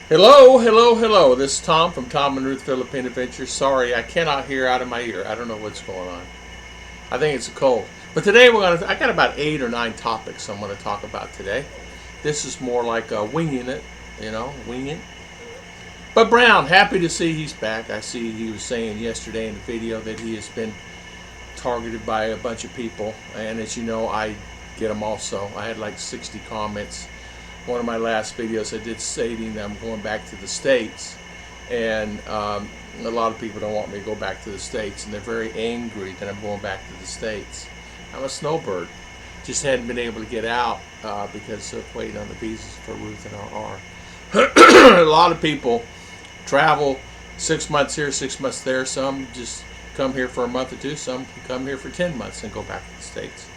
Hello, hello, hello. This is Tom from Tom and Ruth Philippine Adventures. Sorry, I cannot hear out of my ear. I don't know what's going on. I think it's a cold. But today I got about 8 or 9 topics I'm going to talk about today. This is more like winging it, winging. But Brown, happy to see he's back. I see he was saying yesterday in the video that he has been targeted by a bunch of people. And as you know, I get them also. I had like 60 comments. One of my last videos I did stating that I'm going back to the States, and a lot of people don't want me to go back to the States, and they're very angry that I'm going back to the States. I'm a snowbird, just hadn't been able to get out because of waiting on the visas for Ruth and RR. A lot of people travel 6 months here, 6 months there. Some just come here for a month or two. Some come here for 10 months and go back to the States.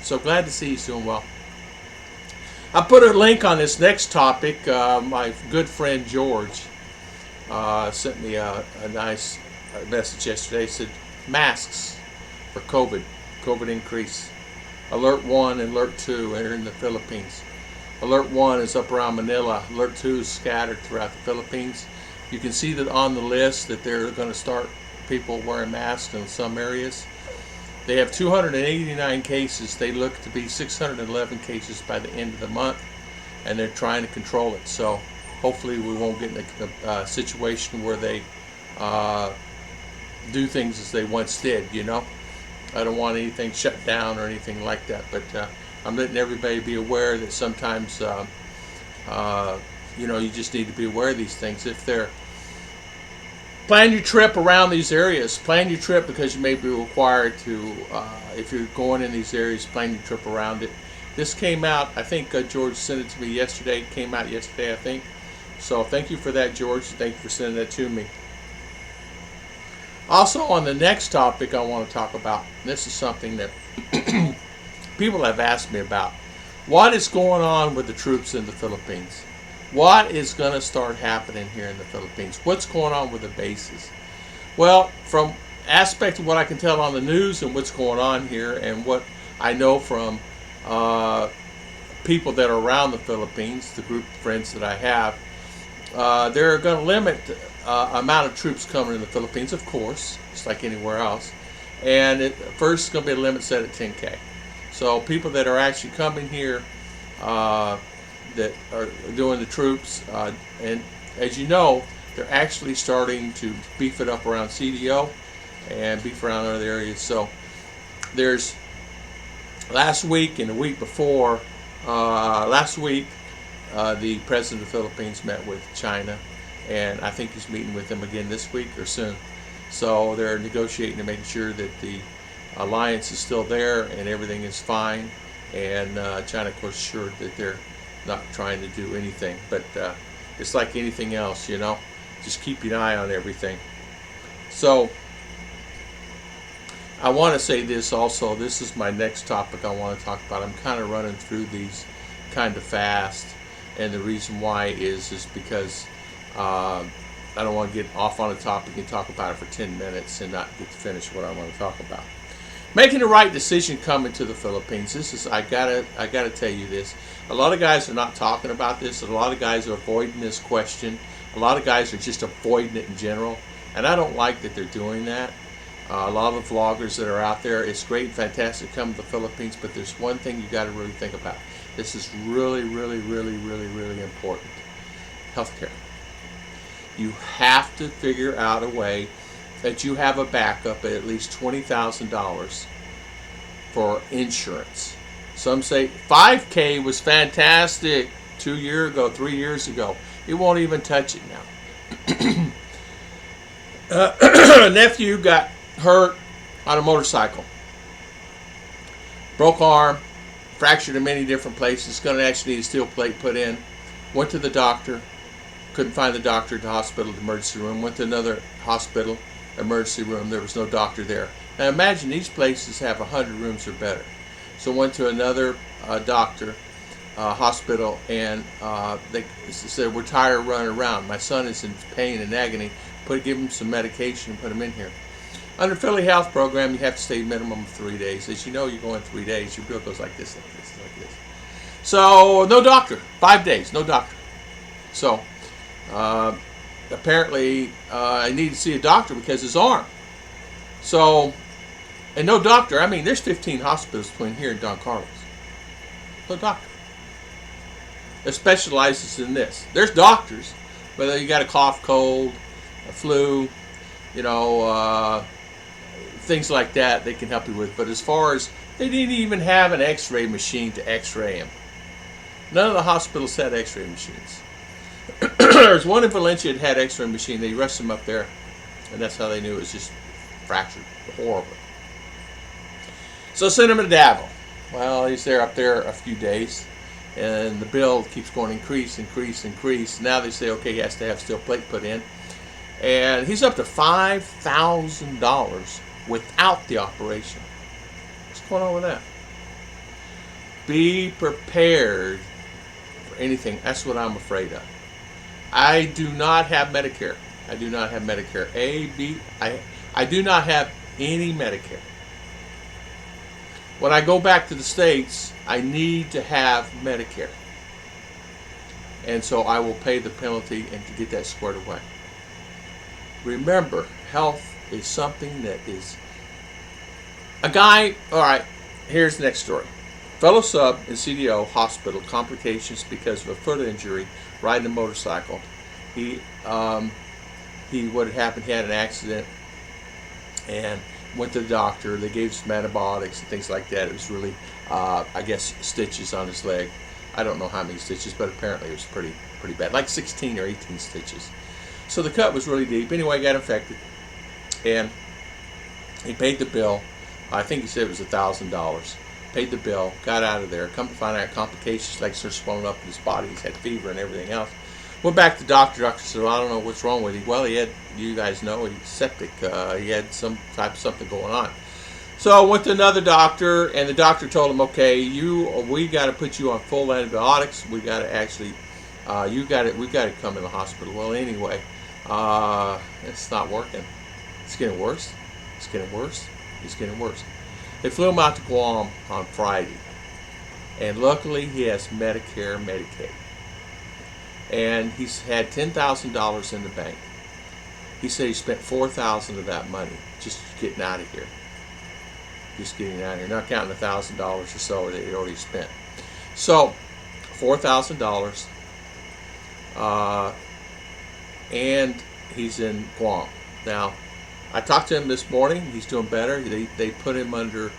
So glad to see he's doing well. I put a link on this next topic. My good friend George sent me a nice message yesterday. He said, masks for COVID increase. Alert 1 and Alert 2 are in the Philippines. Alert 1 is up around Manila. Alert 2 is scattered throughout the Philippines. You can see that on the list that they're going to start people wearing masks in some areas. They have 289 cases. They look to be 611 cases by the end of the month, and they're trying to control it. So hopefully we won't get in a situation where they do things as they once did, I don't want anything shut down or anything like that, but I'm letting everybody be aware that sometimes, you just need to be aware of these things. If they're plan your trip around these areas. Plan your trip because you may be required to, if you're going in these areas, plan your trip around it. This came out, I think George sent it to me yesterday. It came out yesterday, I think. So thank you for that, George. Thank you for sending that to me. Also, on the next topic I want to talk about, this is something that people have asked me about. What is going on with the troops in the Philippines? What is going to start happening here in the Philippines? What's going on with the bases? Well, from aspect of what I can tell on the news and what's going on here and what I know from people that are around the Philippines, the group of friends that I have, they're going to limit amount of troops coming in the Philippines, of course, just like anywhere else. And first, it's going to be a limit set at 10K. So people that are actually coming here that are doing the troops, and as you know, they're actually starting to beef it up around CDO and beef around other areas. So there's last week and the week before, last week the president of the Philippines met with China, and I think he's meeting with them again this week or soon. So they're negotiating to make sure that the alliance is still there and everything is fine, and China of course assured that they're not trying to do anything, but it's like anything else, just keep an eye on everything. So I want to say this also. This is my next topic I want to talk about. I'm kind of running through these kind of fast, and the reason why is because I don't want to get off on a topic and talk about it for 10 minutes and not get to finish what I want to talk about. Making the right decision coming to the Philippines. This is I gotta tell you this. A lot of guys are not talking about this. A lot of guys are avoiding this question. A lot of guys are just avoiding it in general, and I don't like that they're doing that. A lot of the vloggers that are out there, it's great, fantastic to come to the Philippines, but there's one thing you got to really think about. This is really, really, really, really, really important. Healthcare. You have to figure out a way that you have a backup at least $20,000 for insurance. Some say 5K was fantastic 2 years ago, 3 years ago. It won't even touch it now. A nephew got hurt on a motorcycle. Broke arm, fractured in many different places. Going to actually need a steel plate put in. Went to the doctor. Couldn't find the doctor at the hospital, the emergency room. Went to another hospital, emergency room. There was no doctor there. Now imagine these places have 100 rooms or better. So went to another doctor, hospital, and they said, we're tired of running around. My son is in pain and agony. Give him some medication and put him in here. Under Philly Health Program, you have to stay a minimum of 3 days. As you know, you go in 3 days. Your bill goes like this, like this, like this. So no doctor. 5 days, no doctor. So Uh, Apparently, I need to see a doctor because his arm. So, and no doctor. I mean, there's 15 hospitals between here and Don Carlos. No doctor that specializes in this. There's doctors, whether you got a cough, cold, a flu, you know, things like that, they can help you with. But as far as, they didn't even have an X-ray machine to X-ray him. None of the hospitals had X-ray machines. There's one in Valencia that had X-ray machine. They rushed him up there, and that's how they knew it was just fractured, horrible. So send him to Davil. Well, he's there up there a few days, and the bill keeps going increase. Now they say, okay, he has to have steel plate put in, and he's up to $5,000 without the operation. What's going on with that? Be prepared for anything. That's what I'm afraid of. I do not have Medicare. I do not have Medicare. I do not have any Medicare. When I go back to the States, I need to have Medicare. And so I will pay the penalty and to get that squared away. Remember, health is something that is... A guy, all right, here's the next story. Fellow sub in CDO hospital, complications because of a foot injury, riding a motorcycle. What had happened, he had an accident and went to the doctor. They gave some antibiotics and things like that. It was really, I guess, stitches on his leg. I don't know how many stitches, but apparently it was pretty bad, like 16 or 18 stitches. So the cut was really deep. Anyway, he got infected, and he paid the bill. I think he said it was $1,000. Paid the bill, got out of there. Come to find out, complications, like started swelling up in his body. He's had fever and everything else. Went back to the doctor. Doctor said, well, I don't know what's wrong with him. Well, he had, you guys know, he's septic. He had some type of something going on. So I went to another doctor, and the doctor told him, okay, we got to put you on full antibiotics. We got to actually, we got to come in the hospital. Well, anyway, it's not working. It's getting worse. It's getting worse. It's getting worse. They flew him out to Guam on Friday, and luckily he has Medicare, Medicaid, and he's had $10,000 in the bank. He said he spent $4,000 of that money just getting out of here, just getting out of here, not counting $1,000 or so that he already spent. So $4,000, and he's in Guam now. I talked to him this morning. He's doing better. They put him under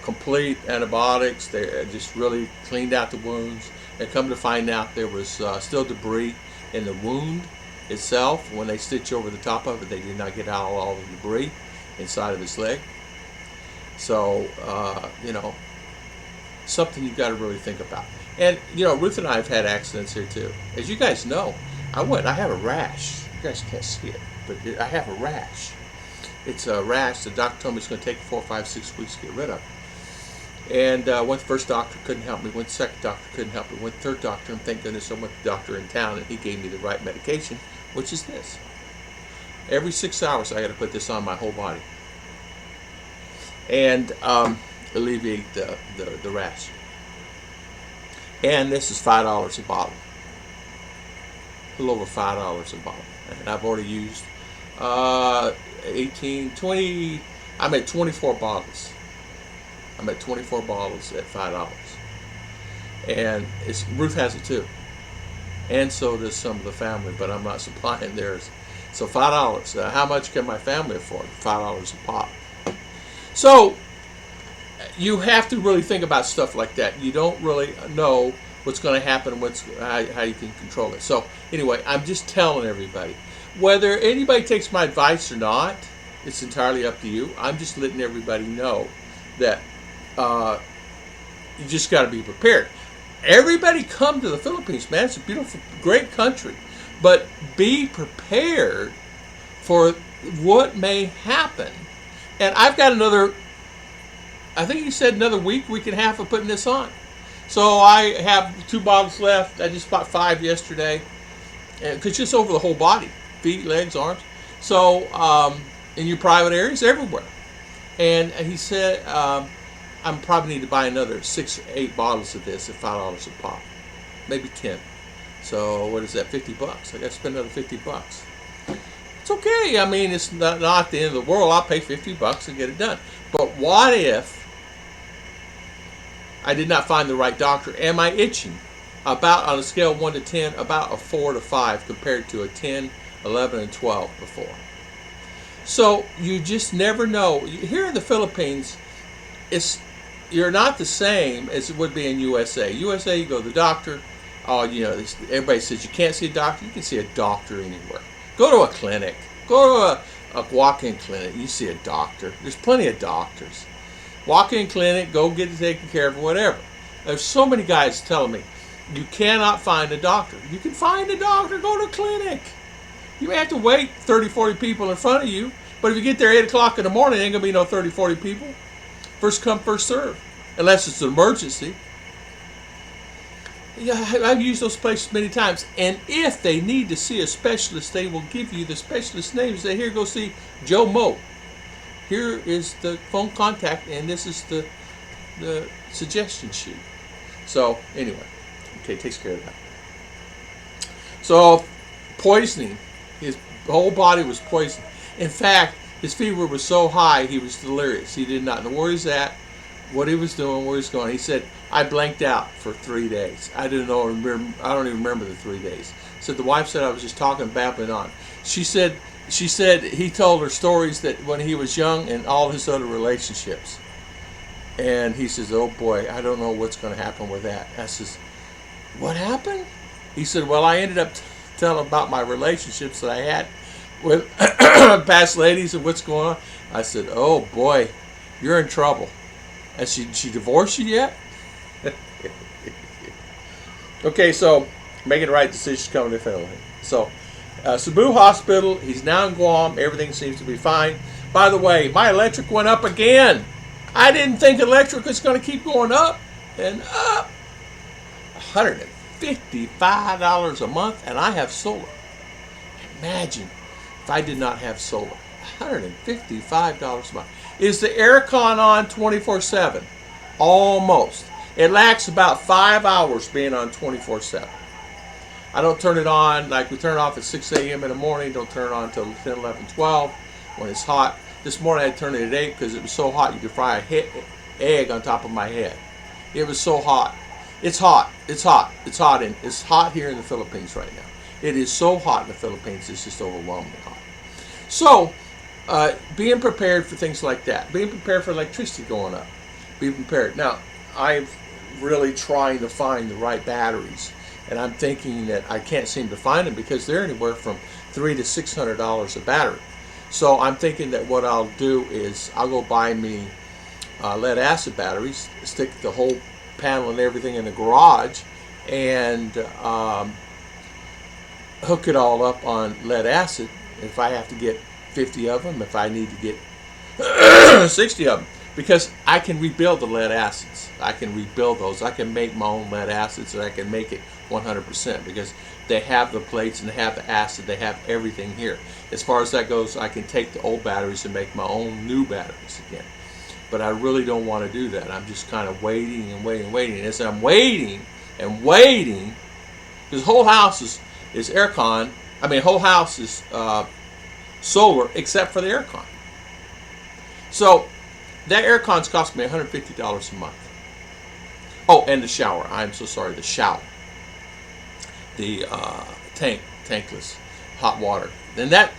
complete antibiotics. They just really cleaned out the wounds. And come to find out, there was still debris in the wound itself. When they stitch over the top of it, they did not get out all the debris inside of his leg. So, something you've got to really think about. And, Ruth and I have had accidents here too. As you guys know, I have a rash. You guys can't see it, but I have a rash. It's a rash the doctor told me it's going to take 4, 5, 6 weeks to get rid of. And went to the first doctor, couldn't help me. Went to the second doctor, couldn't help me. Went to the third doctor, and thank goodness I went to the doctor in town, and he gave me the right medication, which is this. Every 6 hours I got to put this on my whole body. And alleviate the rash. And this is $5 a bottle. A little over $5 a bottle. And I've already used 18, 20, I'm at 24 bottles. I'm at 24 bottles at $5. And Ruth has it too. And so does some of the family, but I'm not supplying theirs. So $5. How much can my family afford? $5 a pop. So you have to really think about stuff like that. You don't really know what's going to happen and how you can control it. So anyway, I'm just telling everybody. Whether anybody takes my advice or not, it's entirely up to you. I'm just letting everybody know that you just got to be prepared. Everybody come to the Philippines, man. It's a beautiful, great country. But be prepared for what may happen. And I've got another, I think he said another week and a half of putting this on. So I have 2 bottles left. I just bought 5 yesterday. Because just over the whole body. Feet, legs, arms. So in your private areas, everywhere. And he said, I probably need to buy another 6 or 8 bottles of this at $5 a pop. Maybe 10. So what is that, 50 bucks? I got to spend another 50 bucks. It's okay. I mean, it's not the end of the world. I'll pay 50 bucks and get it done. But what if I did not find the right doctor? Am I itching? About, on a scale of 1 to 10, about a 4 to 5 compared to a 10, 11, and 12 before. So you just never know. Here in the Philippines, you're not the same as it would be in USA. USA, you go to the doctor. Oh, you know, everybody says you can't see a doctor. You can see a doctor anywhere. Go to a clinic. Go to a walk-in clinic. You see a doctor. There's plenty of doctors. Walk-in clinic, go get it taken care of, whatever. There's so many guys telling me, you cannot find a doctor. You can find a doctor. Go to a clinic. You may have to wait 30, 40 people in front of you, but if you get there 8 o'clock in the morning, there ain't going to be no 30, 40 people. First come, first serve, unless it's an emergency. Yeah, I've used those places many times, and if they need to see a specialist, they will give you the specialist name and say, here, go see Joe Moe. Here is the phone contact, and this is the suggestion sheet. So, anyway, okay, takes care of that. So, poisoning. His whole body was poisoned. In fact, his fever was so high, he was delirious. He did not know where he's at, what he was doing, where he's going. He said, I blanked out for 3 days. I don't even remember the 3 days. So the wife said I was just talking, babbling on. She said he told her stories that when he was young and all his other relationships. And he says, oh boy, I don't know what's going to happen with that. I says, what happened? He said, well, I ended up telling about my relationships that I had with past ladies and what's going on. I said, oh boy, you're in trouble. And she divorced you yet? Okay, so making the right decisions coming to Finland. So Cebu Hospital, he's now in Guam. Everything seems to be fine. By the way, my electric went up again. I didn't think electric was going to keep going up and up. $155 a month, and I have solar. Imagine if I did not have solar. $155 a month. Is the aircon on 24/7? Almost. It lacks about 5 hours being on 24/7. I don't turn it on, like we turn it off at 6 a.m. in the morning, don't turn it on until 10, 11, 12 when it's hot. This morning I turned it at 8 because it was so hot you could fry an egg on top of my head. It was so hot. It's hot. It's hot. It's hot. It's hot here in the Philippines right now. It is so hot in the Philippines, it's just overwhelmingly hot. So, being prepared for things like that. Being prepared for electricity going up. Be prepared. Now, I'm really trying to find the right batteries. And I'm thinking that I can't seem to find them because they're anywhere from $300 to $600 a battery. So I'm thinking that what I'll do is I'll go buy me lead acid batteries, stick the whole panel and everything in the garage, and hook it all up on lead acid. If I have to get 50 of them, if I need to get 60 of them, because I can rebuild the lead acids. I can rebuild those. I can make my own lead acids, and I can make it 100% because they have the plates and they have the acid. They have everything here. As far as that goes, I can take the old batteries and make my own new batteries again. But I really don't want to do that. I'm just kind of waiting and waiting and waiting. As I'm waiting and waiting, because the whole house is aircon. I mean, whole house is solar except for the aircon. So that aircon's cost me $150 a month. Oh, and the shower. I'm so sorry. The shower. The tankless hot water. And that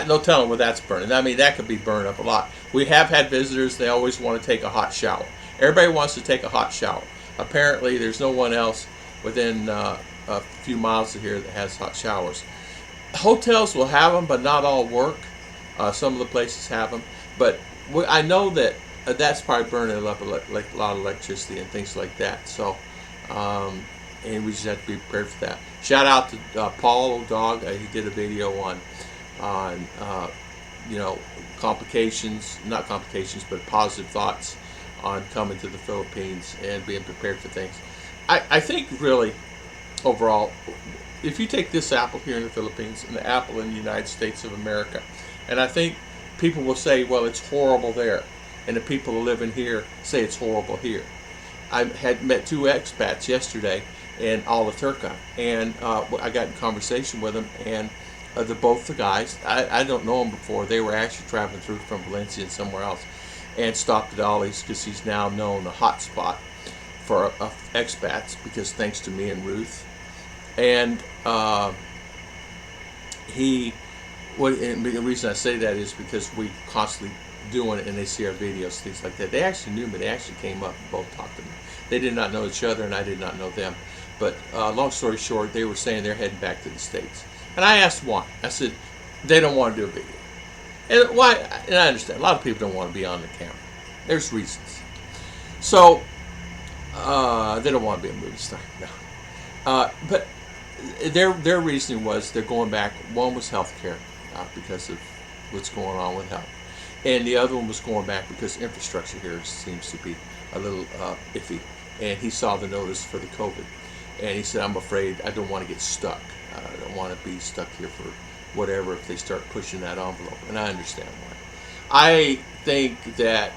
no telling where that's burning. I mean, that could be burned up a lot. We have had visitors. They always want to take a hot shower. Everybody wants to take a hot shower. Apparently, there's no one else within a few miles of here that has hot showers. Hotels will have them, but not all work. Some of the places have them. But I know that that's probably burning up a lot of electricity and things like that. So, and we just have to be prepared for that. Shout out to Paul Old Dog. He did a video on complications, not complications, but positive thoughts on coming to the Philippines and being prepared for things. I think really, overall, if you take this apple here in the Philippines and the apple in the United States of America, and I think people will say, well, it's horrible there, and the people who live in here say it's horrible here. I had met two expats yesterday, and Alaturka. And I got in conversation with them, and both the guys, I don't know them before. They were actually traveling through from Valencia and somewhere else, and stopped at Ollie's because he's now known a hot spot for expats, because thanks to me and Ruth. And and the reason I say that is because we constantly doing it, and they see our videos, things like that. They actually knew me. They actually came up and both talked to me. They did not know each other, and I did not know them. But long story short, they were saying they're heading back to the States. And I asked why. I said, they don't want to do a video. And why? And I understand. A lot of people don't want to be on the camera. There's reasons. So, they don't want to be a movie star. No. But their reasoning was they're going back. One was healthcare, because of what's going on with health. And the other one was going back because infrastructure here seems to be a little iffy. And he saw the notice for the COVID. And he said, I'm afraid I don't want to get stuck. I don't want to be stuck here for whatever if they start pushing that envelope. And I understand why. I think that,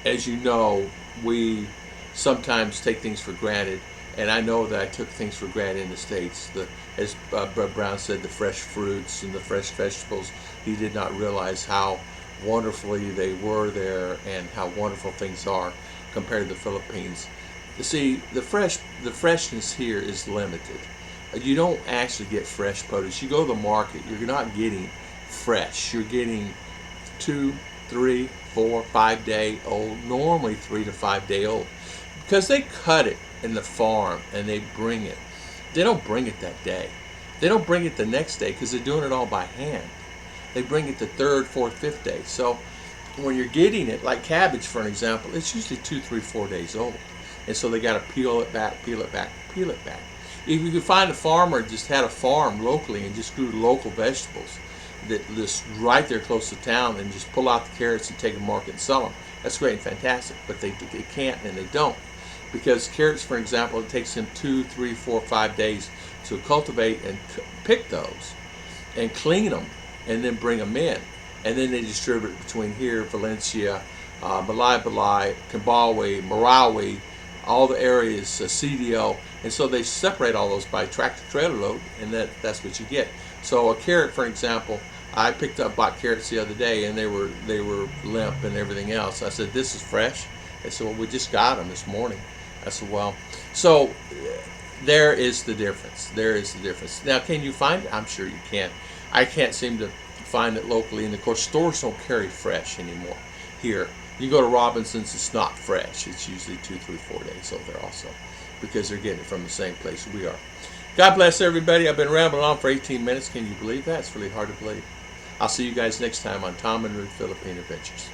as you know, we sometimes take things for granted. And I know that I took things for granted in the States. As Brett Brown said, the fresh fruits and the fresh vegetables. He did not realize how wonderfully they were there and how wonderful things are compared to the Philippines. You see, the freshness here is limited. You don't actually get fresh produce. You go to the market, you're not getting fresh. You're getting 2, 3, 4, 5 day old, normally 3 to 5 day old, because they cut it in the farm and they bring it. They don't bring it that day. They don't bring it the next day because they're doing it all by hand. They bring it the 3rd, 4th, 5th day. So when you're getting it, like cabbage for an example, it's usually 2, 3, 4 days old. And so they got to peel it back, peel it back, peel it back. If you could find a farmer that just had a farm locally and just grew local vegetables that just right there close to town, and just pull out the carrots and take them to market and sell them, that's great and fantastic. But they can't, and they don't. Because carrots, for example, it takes them 2, 3, 4, 5 days to cultivate and pick those and clean them and then bring them in. And then they distribute it between here, Valencia, Balay, Cambawe, Marawi, all the areas, CDO. And so they separate all those by tractor trailer load, and that's what you get. So a carrot, for example, I bought carrots the other day, and they were limp and everything else. I said, this is fresh. They said, well, we just got them this morning. I said, well, so there is the difference. There is the difference. Now, can you find it? I'm sure you can. I can't seem to find it locally, and of course, stores don't carry fresh anymore here. You go to Robinson's, it's not fresh. It's usually 2, 3, 4 days old there also, because they're getting it from the same place we are. God bless everybody. I've been rambling on for 18 minutes. Can you believe that? It's really hard to believe. I'll see you guys next time on Tom and Ruth Philippine Adventures.